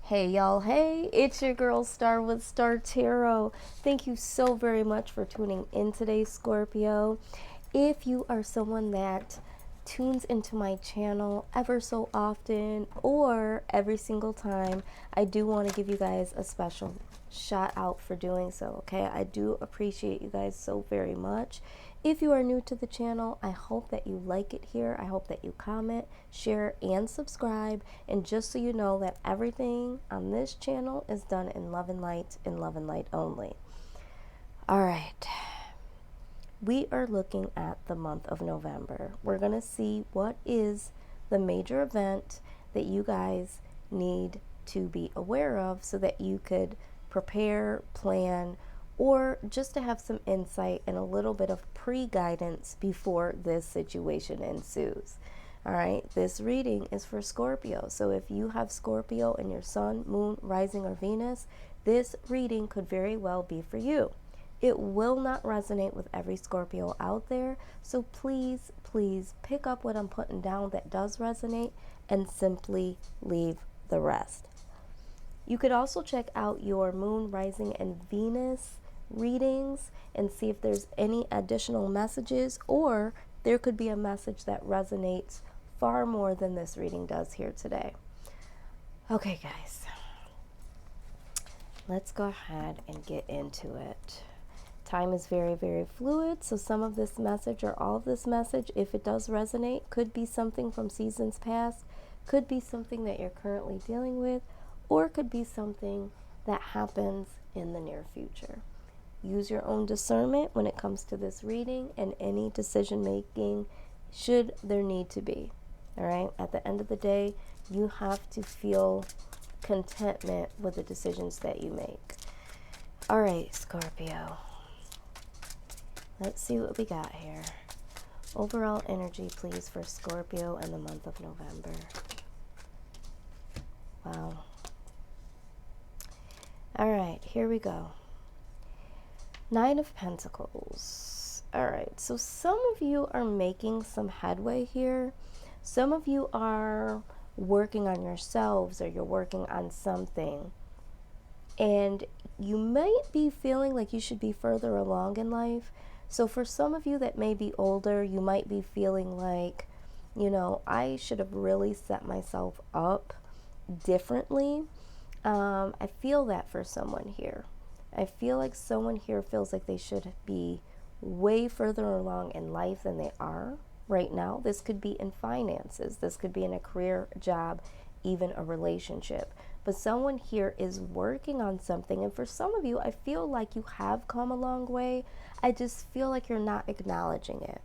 Hey y'all, hey, it's your girl Star with Star Tarot. Thank you so very much for tuning in today, Scorpio. If you are someone that tunes into my channel ever so often or every single time, I do want to give you guys a special shout out for doing so, okay? I do appreciate you guys so very much. If you are new to the channel, I hope that you like it here. I hope that you comment, share, and subscribe. And just so you know that everything on this channel is done in love and light only. All right. We are looking at the month of November. We're going to see what is the major event that you guys need to be aware of so that you could prepare, plan, or just to have some insight and a little bit of pre-guidance before this situation ensues. All right, this reading is for Scorpio. So if you have Scorpio in your sun, moon, rising, or Venus, this reading could very well be for you. It will not resonate with every Scorpio out there, so please, please pick up what I'm putting down that does resonate and simply leave the rest. You could also check out your moon, rising, and Venus readings and see if there's any additional messages, or there could be a message that resonates far more than this reading does here today. Okay, guys, let's go ahead and get into it. Time is very, very fluid, so some of this message or all of this message, if it does resonate, could be something from seasons past, could be something that you're currently dealing with, or could be something that happens in the near future. Use your own discernment when it comes to this reading and any decision making should there need to be. All right, at the end of the day, you have to feel contentment with the decisions that you make. All right, Scorpio. Let's see what we got here. Overall energy, please, for Scorpio in the month of November. Wow. All right, here we go. Nine of Pentacles. All right, so some of you are making some headway here. Some of you are working on yourselves or you're working on something. And you might be feeling like you should be further along in life. So for some of you that may be older, you might be feeling like, you know, I should have really set myself up differently. I feel that for someone here. I feel like someone here feels like they should be way further along in life than they are right now. This could be in finances. This could be in a career, job, even a relationship. But someone here is working on something. And for some of you, I feel like you have come a long way. I just feel like you're not acknowledging it.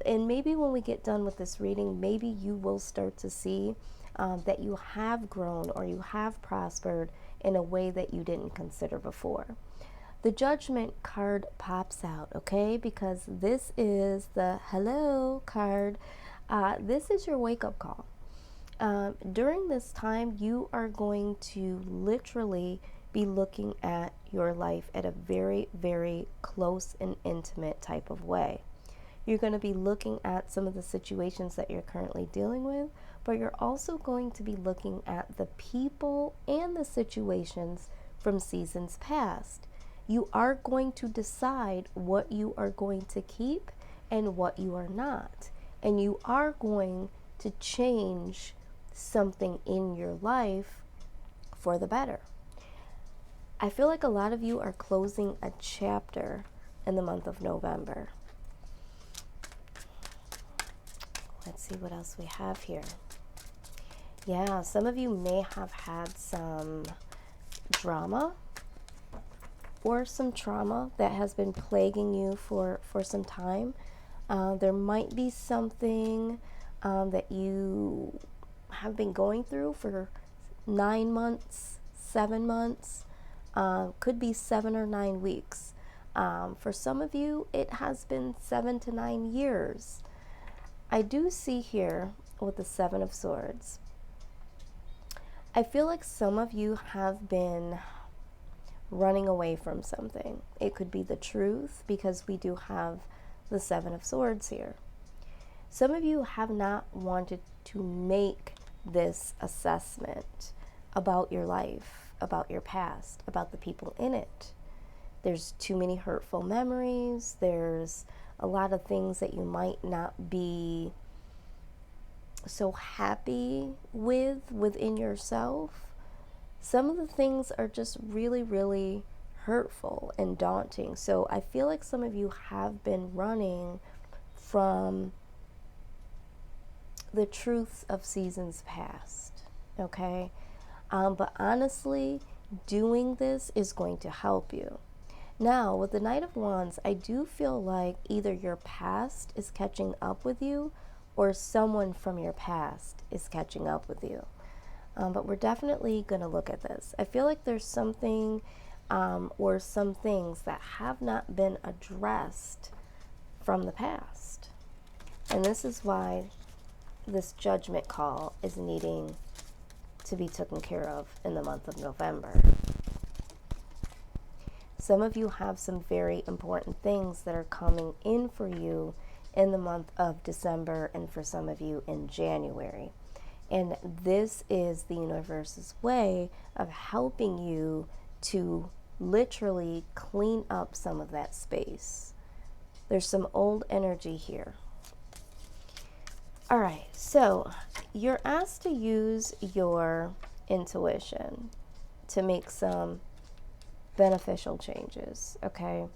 And maybe when we get done with this reading, maybe you will start to see that you have grown or you have prospered in a way that you didn't consider before. The Judgment card pops out, okay? Because this is the hello card. This is your wake-up call. During this time, you are going to literally be looking at your life at a very, very close and intimate type of way. You're going to be looking at some of the situations that you're currently dealing with, but you're also going to be looking at the people and the situations from seasons past. You are going to decide what you are going to keep and what you are not. And you are going to change something in your life for the better. I feel like a lot of you are closing a chapter in the month of November. Let's see what else we have here. Yeah, some of you may have had some drama or some trauma that has been plaguing you for some time. There might be something that you have been going through for 9 months, 7 months, could be 7 or 9 weeks. For some of you, it has been 7 to 9 years. I do see here with the Seven of Swords, I feel like some of you have been running away from something. It could be the truth because we do have the Seven of Swords here. Some of you have not wanted to make this assessment. about your life, about your past, about the people in it. There's too many hurtful memories. There's a lot of things that you might not be so happy with within yourself. Some of the things are just really, really hurtful and daunting. So I feel like some of you have been running from the truths of seasons past, okay? But honestly, doing this is going to help you. Now, with the Knight of Wands, I do feel like either your past is catching up with you or someone from your past is catching up with you. But we're definitely going to look at this. I feel like there's something or some things that have not been addressed from the past. And this is why this judgment call is needing to be taken care of in the month of November. Some of you have some very important things that are coming in for you in the month of December, and for some of you in January. And this is the universe's way of helping you to literally clean up some of that space. There's some old energy here. All right, so you're asked to use your intuition to make some beneficial changes, okay?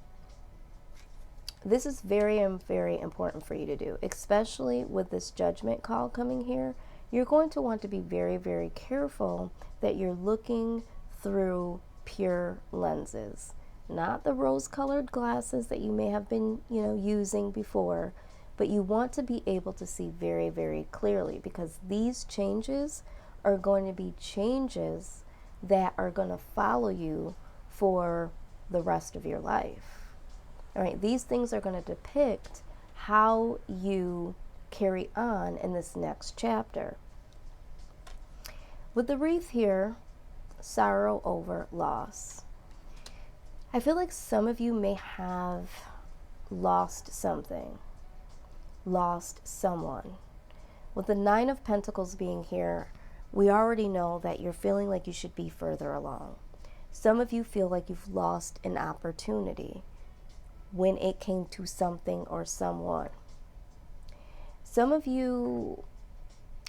This is very, very important for you to do, especially with this judgment call coming here. You're going to want to be very, very careful that you're looking through pure lenses, not the rose-colored glasses that you may have been, using before, but you want to be able to see very, very clearly, because these changes are going to be changes that are going to follow you for the rest of your life. All right, these things are going to depict how you carry on in this next chapter. With the wreath here, sorrow over loss. I feel like some of you may have lost something, lost someone. With the Nine of Pentacles being here, we already know that you're feeling like you should be further along. Some of you feel like you've lost an opportunity when it came to something or someone. Some of you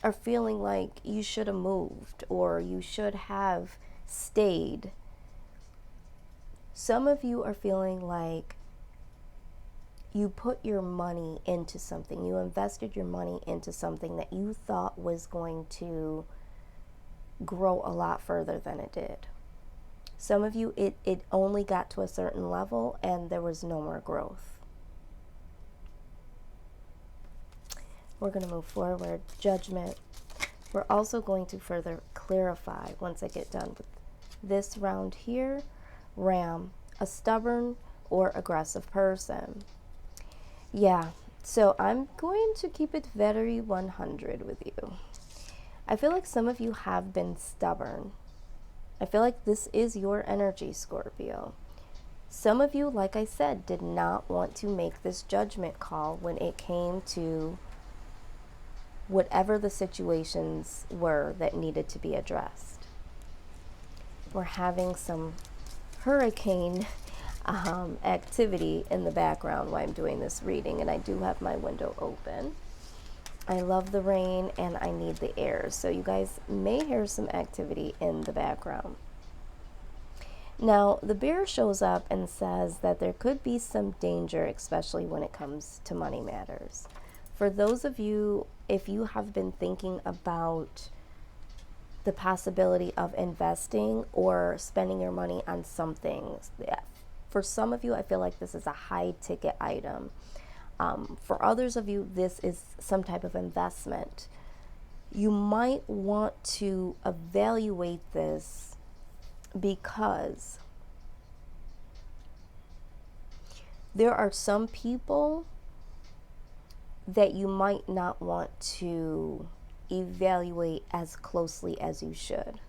are feeling like you should have moved or you should have stayed. Some of you are feeling like you put your money into something. You invested your money into something that you thought was going to grow a lot further than it did. Some of you, it only got to a certain level and there was no more growth. We're going to move forward. Judgment. We're also going to further clarify once I get done with this round here. Ram, a stubborn or aggressive person. Yeah, so I'm going to keep it very 100 with you. I feel like some of you have been stubborn. I feel like this is your energy, Scorpio. Some of you, like I said, did not want to make this judgment call when it came to whatever the situations were that needed to be addressed. We're having some hurricane activity in the background while I'm doing this reading, and I do have my window open. I love the rain and I need the air, so you guys may hear some activity in the background. Now, the bear shows up and says that there could be some danger, especially when it comes to money matters. For those of you, if you have been thinking about the possibility of investing or spending your money on something, for some of you, I feel like this is a high ticket item. For others of you, this is some type of investment. You might want to evaluate this because there are some people that you might not want to evaluate as closely as you should.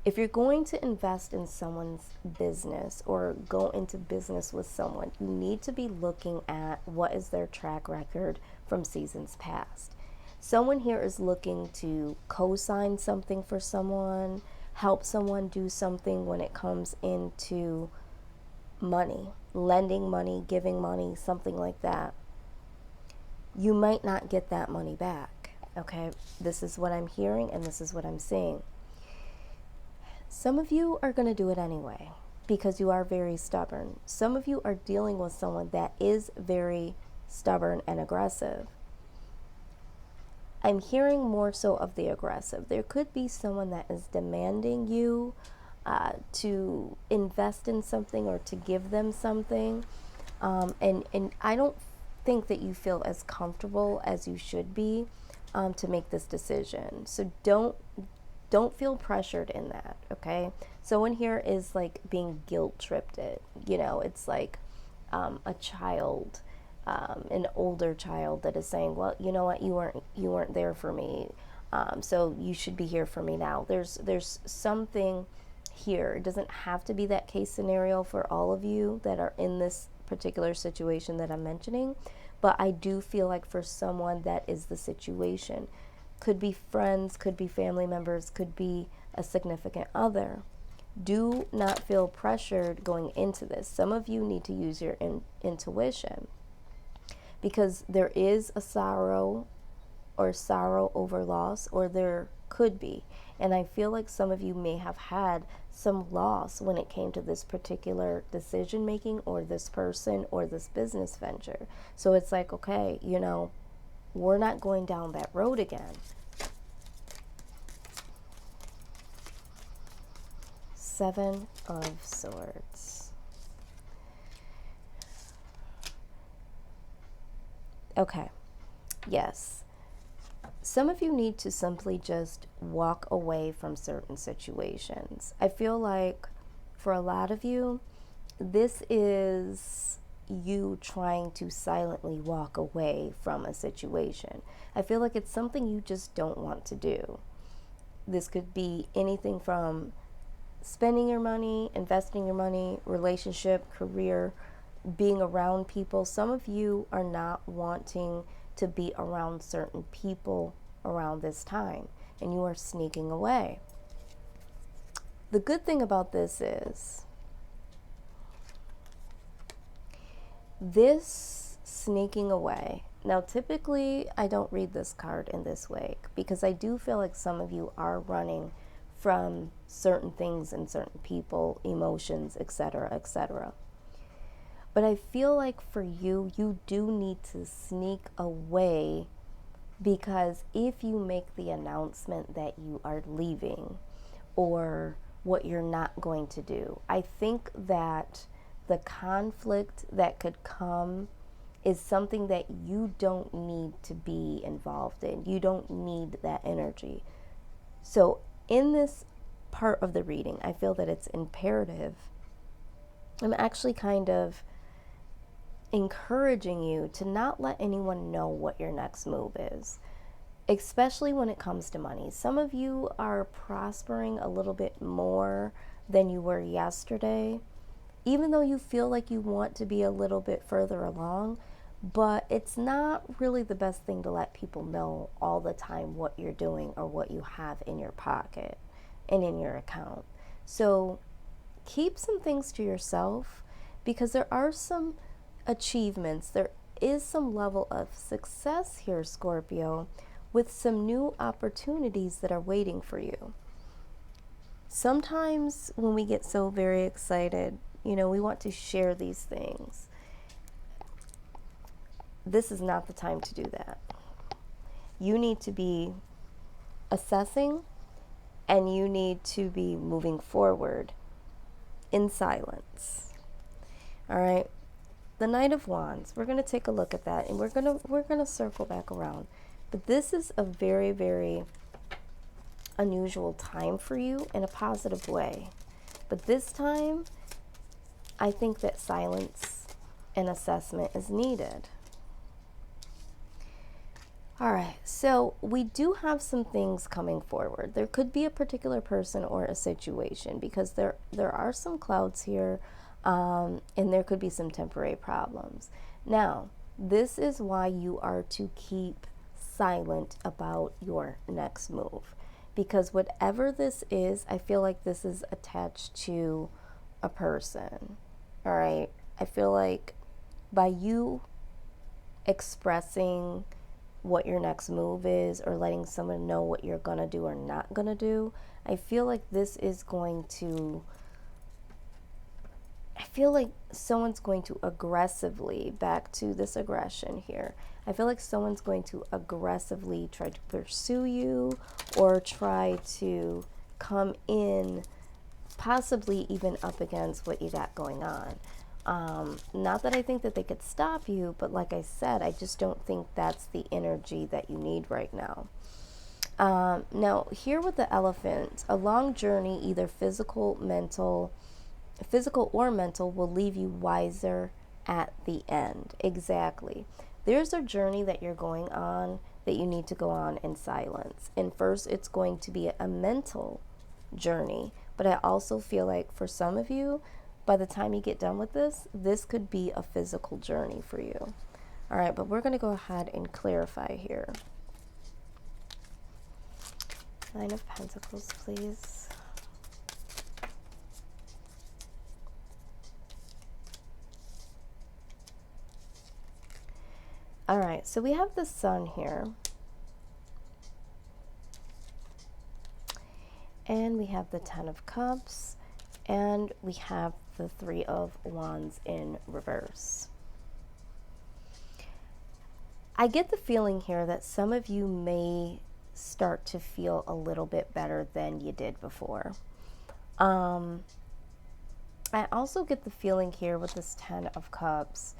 If you're going to invest in someone's business or go into business with someone, you need to be looking at what is their track record from seasons past. Someone here is looking to co-sign something for someone, help someone do something when it comes into money, lending money, giving money, something like that, you might not get that money back. Okay, this is what I'm hearing and this is what I'm seeing. Some of you are going to do it anyway because you are very stubborn. Some of you are dealing with someone that is very stubborn and aggressive. I'm hearing more so of the aggressive. There could be someone that is demanding you to invest in something or to give them something. And I don't think that you feel as comfortable as you should be to make this decision. So don't feel pressured in that, okay? Someone here is like being guilt tripped. It's like a child, an older child that is saying, well, you know what, you weren't there for me, so you should be here for me now. There's something here. It doesn't have to be that case scenario for all of you that are in this particular situation that I'm mentioning, but I do feel like for someone that is the situation. Could be friends, could be family members, could be a significant other. Do not feel pressured going into this. Some of you need to use your intuition, because there is a sorrow over loss, or there could be. And I feel like some of you may have had some loss when it came to this particular decision making, or this person, or this business venture. So it's like, okay, we're not going down that road again. Seven of Swords. Okay, yes. Some of you need to simply just walk away from certain situations. I feel like for a lot of you, this is you trying to silently walk away from a situation. I feel like it's something you just don't want to do. This could be anything from spending your money, investing your money, relationship, career, being around people. Some of you are not wanting to be around certain people around this time, and you are sneaking away. The good thing about this is this sneaking away. Now, typically, I don't read this card in this way because I do feel like some of you are running from certain things and certain people, emotions, etc., etc. But I feel like for you, you do need to sneak away, because if you make the announcement that you are leaving or what you're not going to do, I think that the conflict that could come is something that you don't need to be involved in. You don't need that energy. So in this part of the reading, I feel that it's imperative. I'm actually kind of encouraging you to not let anyone know what your next move is, especially when it comes to money. Some of you are prospering a little bit more than you were yesterday, even though you feel like you want to be a little bit further along, but it's not really the best thing to let people know all the time what you're doing or what you have in your pocket and in your account. So keep some things to yourself, because there are some achievements, there is some level of success here, Scorpio, with some new opportunities that are waiting for you. Sometimes when we get so very excited, we want to share these things. This is not the time to do that. You need to be assessing, and you need to be moving forward in silence. All right. The Knight of Wands, we're going to take a look at that, and we're going to circle back around. But this is a very, very unusual time for you in a positive way. But this time, I think that silence and assessment is needed. All right, so we do have some things coming forward. There could be a particular person or a situation, because there are some clouds here, and there could be some temporary problems. Now, this is why you are to keep silent about your next move. because whatever this is, I feel like this is attached to a person. All right. I feel like by you expressing what your next move is or letting someone know what you're going to do or not going to do, I feel like this is going to, I feel like someone's going to aggressively, back to this aggression here, I feel like someone's going to aggressively try to pursue you or try to come in, possibly even up against what you got going on. Not that I think that they could stop you, but like I said, I just don't think that's the energy that you need right now. Now, here with the elephant, a long journey, either physical or mental, will leave you wiser at the end. Exactly. There's a journey that you're going on that you need to go on in silence. And first, it's going to be a mental journey. But I also feel like for some of you, by the time you get done with this, this could be a physical journey for you. All right, but we're going to go ahead and clarify here. Nine of Pentacles, please. All right, so we have the Sun here. And we have the Ten of Cups. And we have the Three of Wands in reverse. I get the feeling here that some of you may start to feel a little bit better than you did before. I also get the feeling here with this Ten of Cups,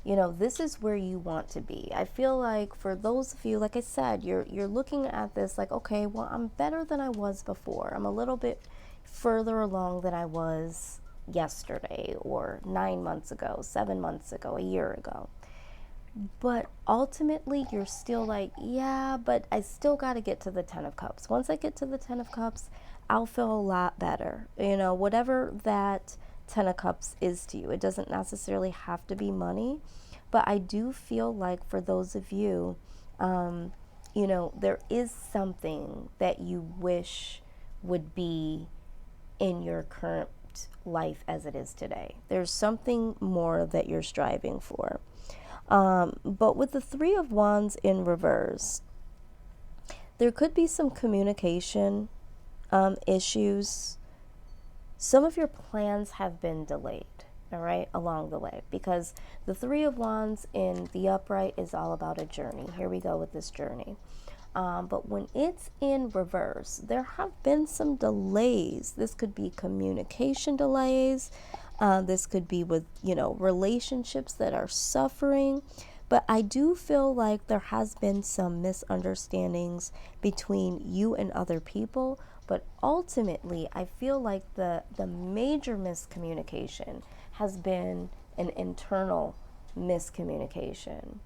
you know, this is where you want to be. I feel like for those of you, like I said, you're looking at this like, okay, well, I'm better than I was before. I'm a little bit further along than I was yesterday or 9 months ago, 7 months ago, a year ago. But ultimately, you're still like, yeah, but I still got to get to the Ten of Cups. Once I get to the Ten of Cups, I'll feel a lot better. You know, whatever that Ten of Cups is to you. It doesn't necessarily have to be money, but I do feel like for those of you, you know, there is something that you wish would be in your current life as it is today. There's something more that you're striving for. But with the Three of Wands in reverse, there could be some communication issues. Some of your plans have been delayed, all right, along the way, because the Three of Wands in the upright is all about a journey. Here we go with this journey. But when it's in reverse, there have been some delays. This could be communication delays. This could be with, you know, relationships that are suffering. But I do feel like there has been some misunderstandings between you and other people. But ultimately, I feel like the major miscommunication has been an internal miscommunication.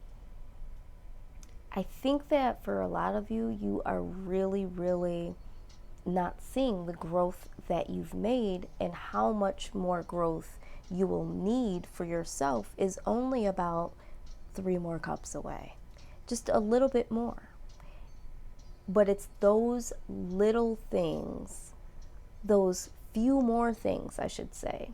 I think that for a lot of you, you are really, really not seeing the growth that you've made, and how much more growth you will need for yourself is only about 3 more cups away. Just a little bit more. But it's those little things, those few more things, I should say.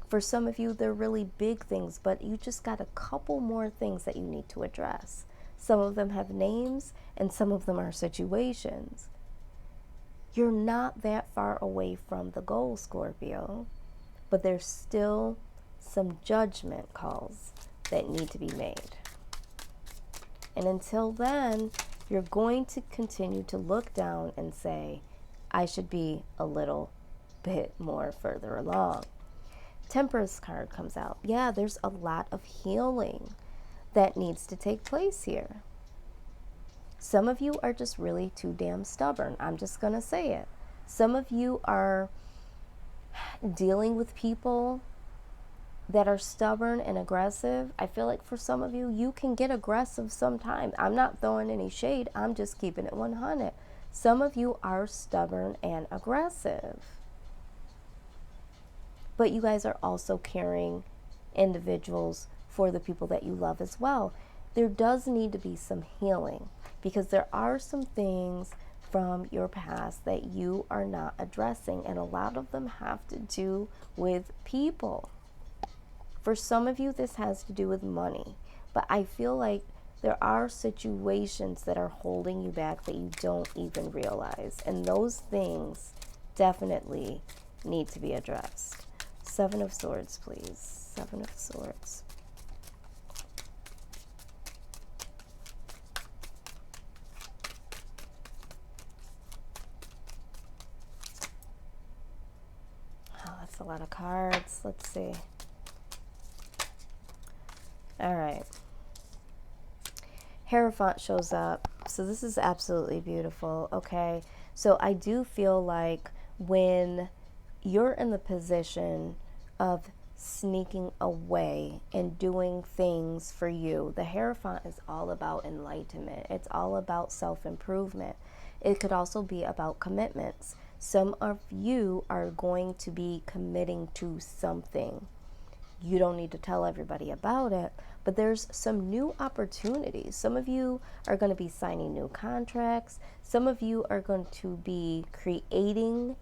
For some of you, they're really big things, but you just got a couple more things that you need to address. Some of them have names, and some of them are situations. You're not that far away from the goal, Scorpio, but there's still some judgment calls that need to be made. And until then, you're going to continue to look down and say, I should be a little bit more further along. Temperance card comes out. Yeah, there's a lot of healing that needs to take place here. Some of you are just really too damn stubborn. I'm just going to say it. Some of you are dealing with people that are stubborn and aggressive. I feel like for some of you, you can get aggressive sometimes. I'm not throwing any shade. I'm just keeping it 100. Some of you are stubborn and aggressive. But you guys are also caring individuals for the people that you love as well. There does need to be some healing, because there are some things from your past that you are not addressing, and a lot of them have to do with people. For some of you, this has to do with money, but I feel like there are situations that are holding you back that you don't even realize, and those things definitely need to be addressed. Seven of Swords, please. Seven of Swords. Oh, that's a lot of cards. Let's see. All right. Hierophant shows up. So this is absolutely beautiful. Okay. So I do feel like when you're in the position of sneaking away and doing things for you, the Hierophant is all about enlightenment. It's all about self-improvement. It could also be about commitments. Some of you are going to be committing to something. You don't need to tell everybody about it, but there's some new opportunities. Some of you are going to be signing new contracts. Some of you are going to be creating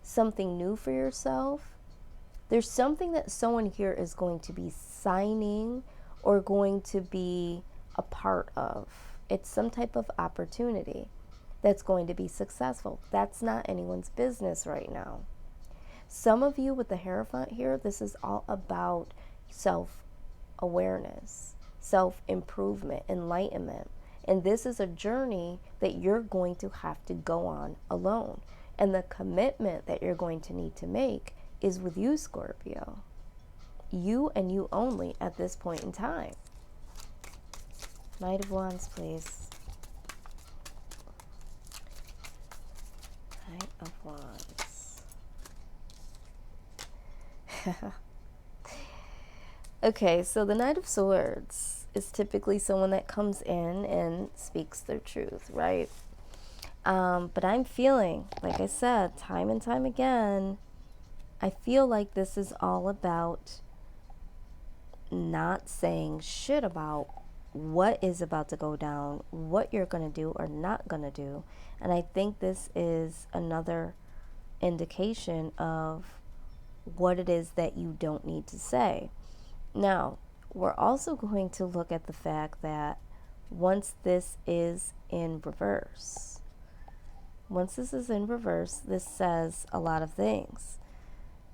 something new for yourself. There's something that someone here is going to be signing or going to be a part of. It's some type of opportunity that's going to be successful. That's not anyone's business right now. Some of you with the Hierophant here, this is all about self-awareness, self-improvement, enlightenment. And this is a journey that you're going to have to go on alone. And the commitment that you're going to need to make is with you, Scorpio. You and you only at this point in time. Knight of Wands, please. Knight of Wands. Okay, so the Knight of Swords is typically someone that comes in and speaks their truth, right? But I'm feeling, like I said, time and time again, I feel like this is all about not saying shit about what is about to go down, what you're going to do or not going to do. And I think this is another indication of what it is that you don't need to say. Now, we're also going to look at the fact that once this is in reverse, this says a lot of things.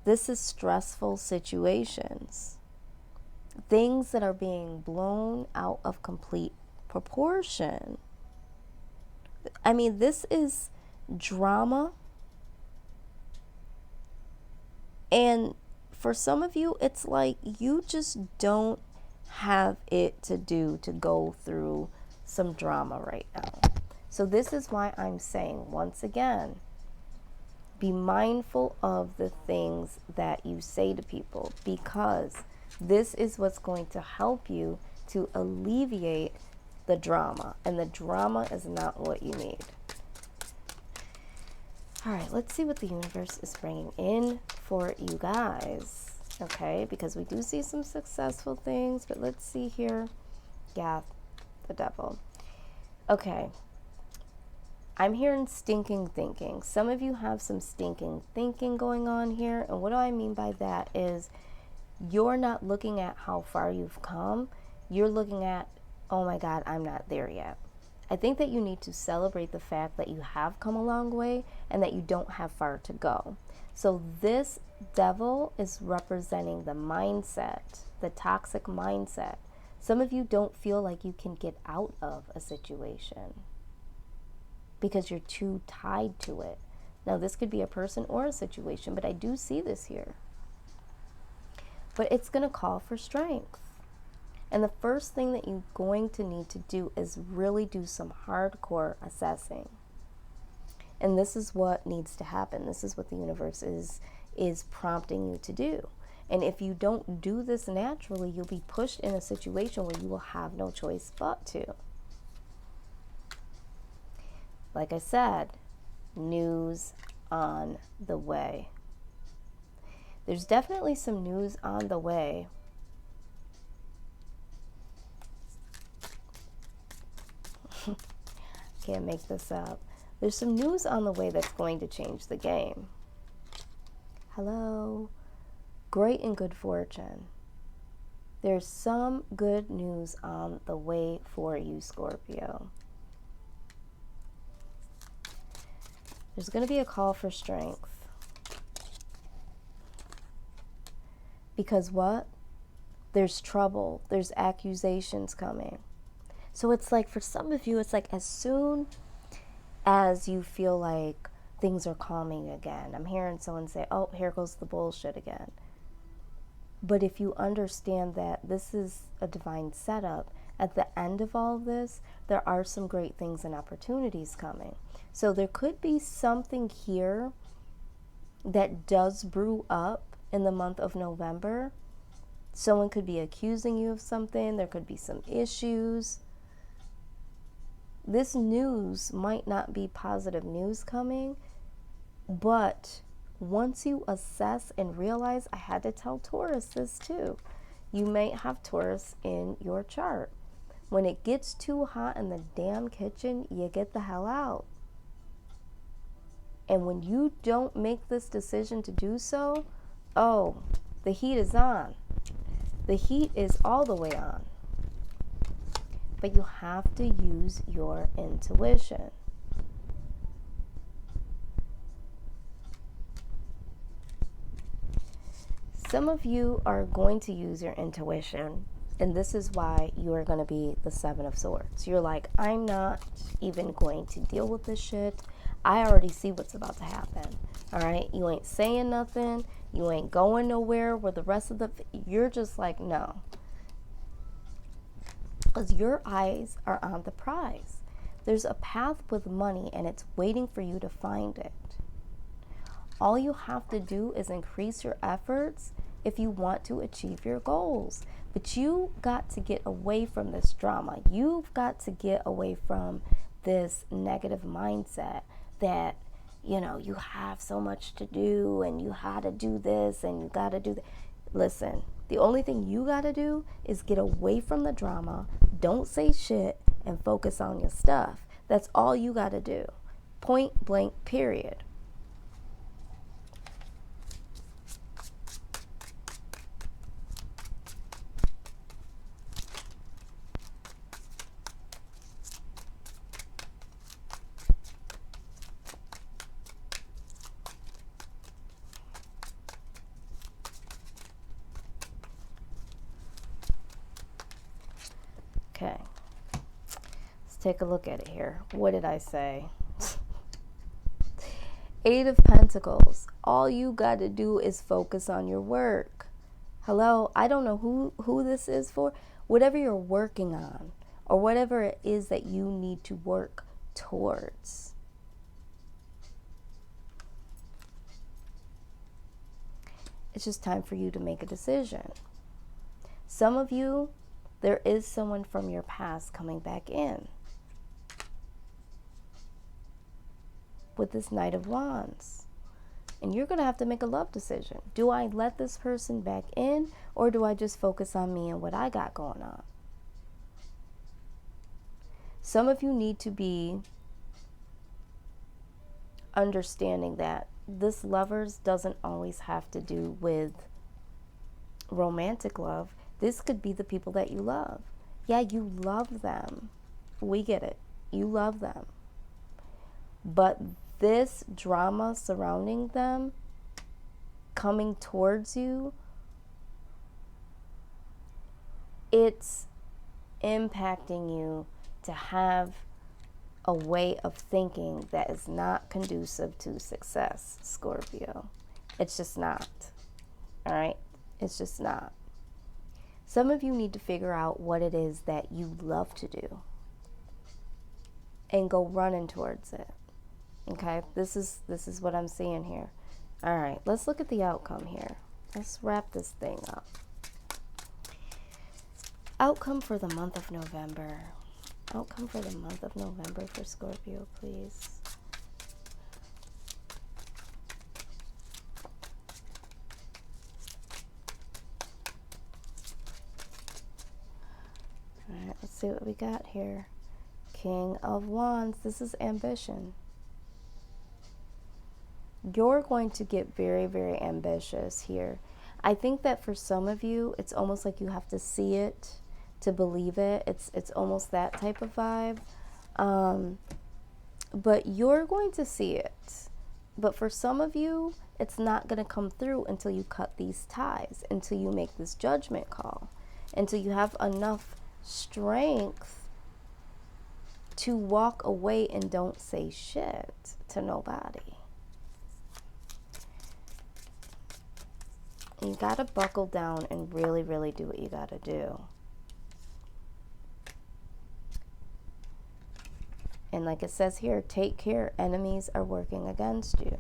This is stressful situations, things that are being blown out of complete proportion. I mean, this is drama. And for some of you, it's like you just don't have it to do to go through some drama right now. So this is why I'm saying, once again, be mindful of the things that you say to people, because this is what's going to help you to alleviate the drama. And the drama is not what you need. All right, let's see what the universe is bringing in for you guys, okay? Because we do see some successful things, but let's see here. Yeah, the Devil. Okay, I'm hearing stinking thinking. Some of you have some stinking thinking going on here, and what do I mean by that is you're not looking at how far you've come. You're looking at, oh my God, I'm not there yet. I think that you need to celebrate the fact that you have come a long way and that you don't have far to go. So this Devil is representing the mindset, the toxic mindset. Some of you don't feel like you can get out of a situation because you're too tied to it. Now, this could be a person or a situation, but I do see this here. But it's going to call for strength. And the first thing that you're going to need to do is really do some hardcore assessing. And this is what needs to happen. This is what the universe is prompting you to do. And if you don't do this naturally, you'll be pushed in a situation where you will have no choice but to. Like I said, news on the way. There's definitely some news on the way. Can't make this up. There's some news on the way that's going to change the game. Hello. Great and good fortune. There's some good news on the way for you, Scorpio. There's going to be a call for strength. Because what? There's trouble. There's accusations coming. So it's like, for some of you, it's like as soon as you feel like things are calming again. I'm hearing someone say, oh, here goes the bullshit again. But if you understand that this is a divine setup, at the end of all of this, there are some great things and opportunities coming. So there could be something here that does brew up in the month of November. Someone could be accusing you of something. There could be some issues. This news might not be positive news coming, but once you assess and realize, I had to tell Taurus this too. You may have Taurus in your chart. When it gets too hot in the damn kitchen, you get the hell out. And when you don't make this decision to do so, oh, the heat is on. The heat is all the way on. But you have to use your intuition. Some of you are going to use your intuition, and this is why you are going to be the Seven of Swords. You're like, I'm not even going to deal with this shit. I already see what's about to happen. All right? You ain't saying nothing. You ain't going nowhere where the rest of you're just like, no. Because your eyes are on the prize. There's a path with money, and it's waiting for you to find it. All you have to do is increase your efforts if you want to achieve your goals. But you got to get away from this drama. You've got to get away from this negative mindset that, you know, you have so much to do and you had to do this and you got to do that. Listen, the only thing you got to do is get away from the drama. Don't say shit and focus on your stuff. That's all you got to do. Point blank, period. Okay, let's take a look at it here. What did I say? Eight of Pentacles. All you got to do is focus on your work. Hello, I don't know who this is for. Whatever you're working on, or whatever it is that you need to work towards. It's just time for you to make a decision. Some of you, there is someone from your past coming back in. With this Knight of Wands. And you're going to have to make a love decision. Do I let this person back in, or do I just focus on me and what I got going on? Some of you need to be understanding that this lovers doesn't always have to do with romantic love. This could be the people that you love. Yeah, you love them. We get it. You love them. But this drama surrounding them, coming towards you, it's impacting you to have a way of thinking that is not conducive to success, Scorpio. It's just not. All right? It's just not. Some of you need to figure out what it is that you love to do and go running towards it. Okay? This is what I'm seeing here. All right, let's look at the outcome here. Let's wrap this thing up. Outcome for the month of November. Outcome for the month of November for Scorpio, please. All right, let's see what we got here. King of Wands. This is ambition. you're going to get very, very ambitious here. I think that for some of you, it's almost like you have to see it to believe it. It's almost that type of vibe. But you're going to see it. But for some of you, it's not going to come through until you cut these ties, until you make this judgment call, until you have enough strength to walk away and don't say shit to nobody. You got to buckle down and really, really do what you got to do. And like it says here, take care, enemies are working against you.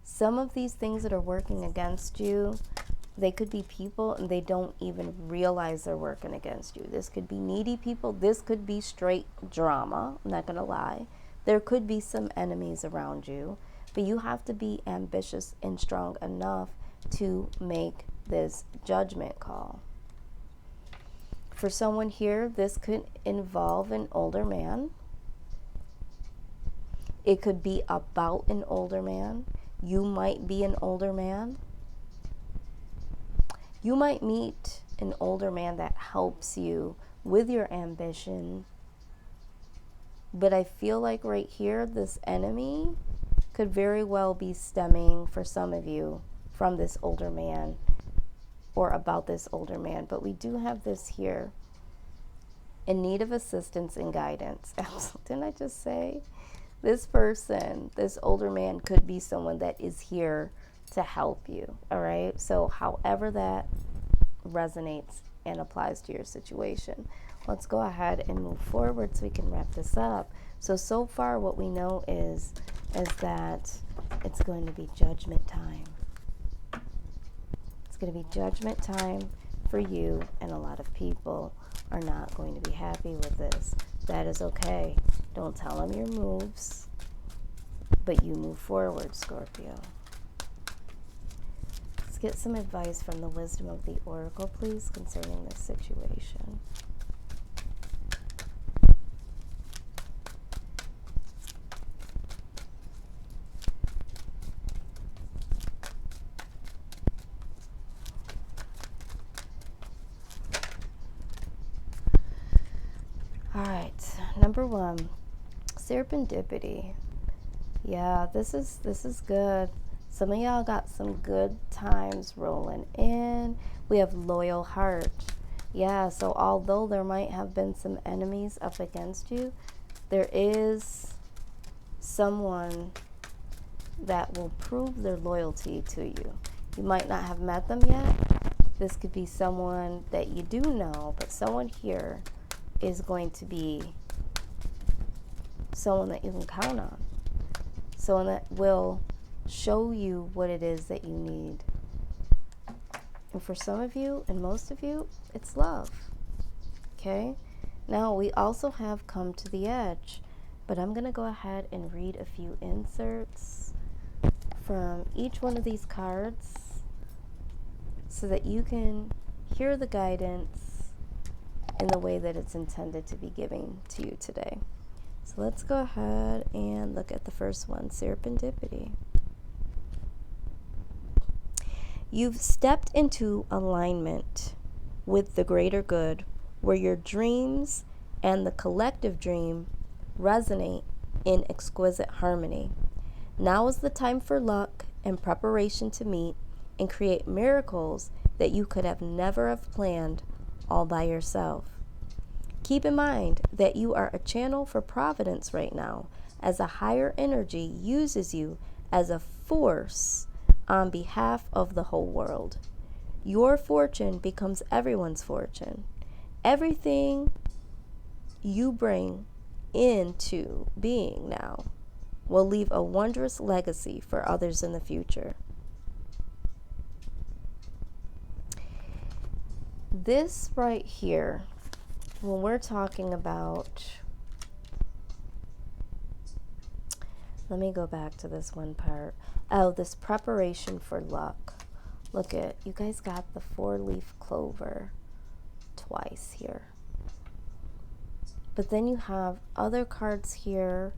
Some of these things that are working against you, they could be people and they don't even realize they're working against you. This could be needy people. This could be straight drama. I'm not going to lie. There could be some enemies around you, but you have to be ambitious and strong enough to make this judgment call. For someone here, this could involve an older man. It could be about an older man. You might be an older man. You might meet an older man that helps you with your ambition. But I feel like right here, this enemy could very well be stemming for some of you from this older man or about this older man. But we do have this here, in need of assistance and guidance. Didn't I just say? This person, this older man, could be someone that is here to help you, all right? So however that resonates and applies to your situation. Let's go ahead and move forward so we can wrap this up. So far what we know is that it's going to be judgment time. It's going to be judgment time for you, and a lot of people are not going to be happy with this. That is okay. Don't tell them your moves, but you move forward, Scorpio. Let's get some advice from the wisdom of the oracle, please, concerning this situation. All right, number 1, serendipity. Yeah, this is good. Some of y'all got some good times rolling in. We have loyal heart. Yeah, so although there might have been some enemies up against you, there is someone that will prove their loyalty to you. You might not have met them yet. This could be someone that you do know, but someone here is going to be someone that you can count on. Someone that will show you what it is that you need. And for some of you, and most of you, it's love. Okay? Now, we also have come to the edge, but I'm going to go ahead and read a few inserts from each one of these cards so that you can hear the guidance in the way that it's intended to be given to you today. So let's go ahead and look at the first one, serendipity. You've stepped into alignment with the greater good, where your dreams and the collective dream resonate in exquisite harmony. Now is the time for luck and preparation to meet and create miracles that you could have never have planned all by yourself. Keep in mind that you are a channel for providence right now, as a higher energy uses you as a force on behalf of the whole world. Your fortune becomes everyone's fortune. Everything you bring into being now will leave a wondrous legacy for others in the future. This right here, when we're talking about, let me go back to this one part. Oh, this preparation for luck. Look at, you guys got the 4-leaf clover twice here. But then you have other cards here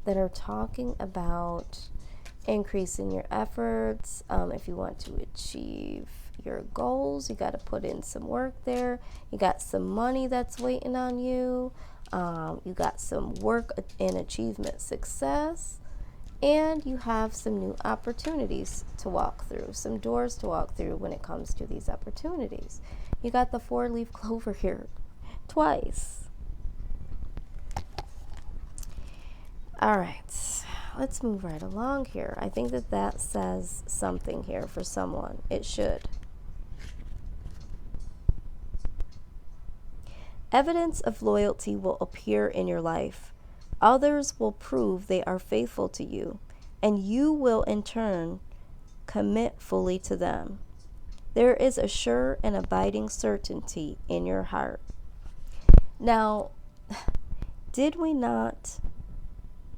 that are talking about increasing your efforts. If you want to achieve your goals, you got to put in some work there. You got some money that's waiting on you. You got some work and achievement success. And you have some new opportunities to walk through, some doors to walk through when it comes to these opportunities. You got the 4-leaf clover here twice. All right, let's move right along here. I think that says something here for someone. It should. Evidence of loyalty will appear in your life. Others will prove they are faithful to you, and you will in turn commit fully to them. There is a sure and abiding certainty in your heart. Now, did we not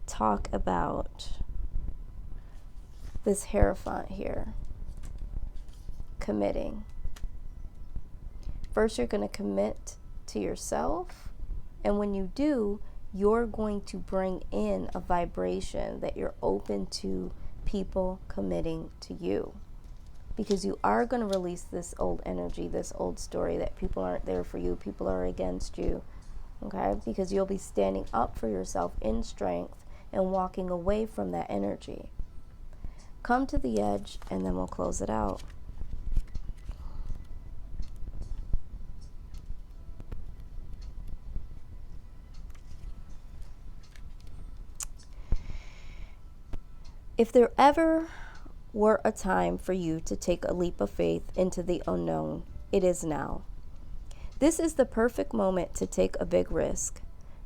talk about this Hierophant here? Committing. First, you're going to commit to yourself, and when you do, you're going to bring in a vibration that you're open to people committing to you, because you are going to release this old energy, this old story that people aren't there for you, people are against you, okay? Because you'll be standing up for yourself in strength and walking away from that energy. Come to the edge, and then we'll close it out. If there ever were a time for you to take a leap of faith into the unknown, it is now. This is the perfect moment to take a big risk.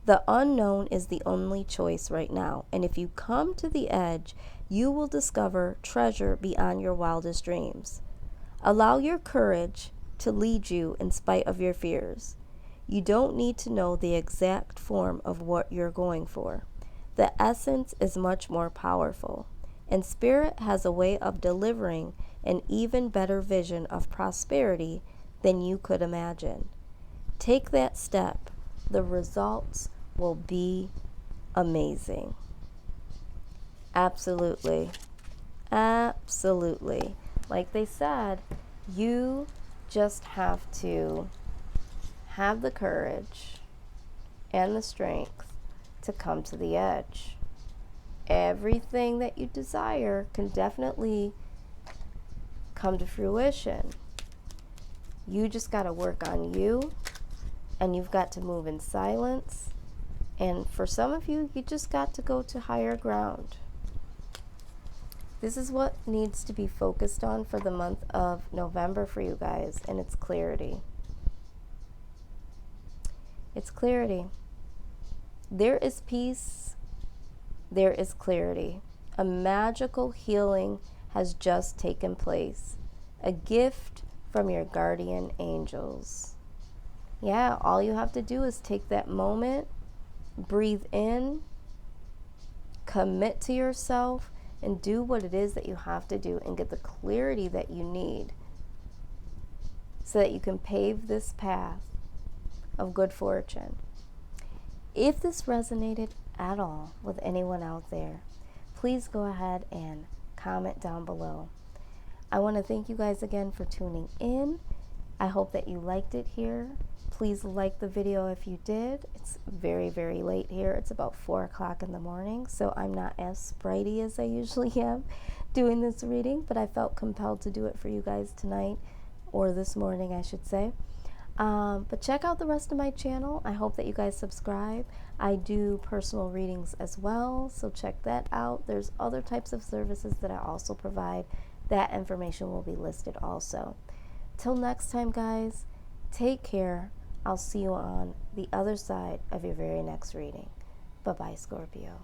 The unknown is the only choice right now, and if you come to the edge, you will discover treasure beyond your wildest dreams. Allow your courage to lead you in spite of your fears. You don't need to know the exact form of what you're going for. The essence is much more powerful, and Spirit has a way of delivering an even better vision of prosperity than you could imagine. Take that step. The results will be amazing. Absolutely. Absolutely. Like they said, you just have to have the courage and the strength to come to the edge. Everything that you desire can definitely come to fruition. You just got to work on you, and you've got to move in silence. And for some of you, you just got to go to higher ground. This is what needs to be focused on for the month of November for you guys, and it's clarity. It's clarity. There is peace. There is clarity. A magical healing has just taken place. A gift from your guardian angels. Yeah, all you have to do is take that moment, breathe in, commit to yourself, and do what it is that you have to do and get the clarity that you need so that you can pave this path of good fortune. If this resonated at all with anyone out there, please go ahead and comment down below. I want to thank you guys again for tuning in. I hope that you liked it here. Please like the video if you did. It's very, very late here. It's about 4 o'clock in the morning, so I'm not as spritey as I usually am doing this reading, but I felt compelled to do it for you guys tonight, or this morning, I should say. But check out the rest of my channel. I hope that you guys subscribe. I do personal readings as well, so check that out. There's other types of services that I also provide. That information will be listed also. Till next time, guys, take care. I'll see you on the other side of your very next reading. Bye-bye, Scorpio.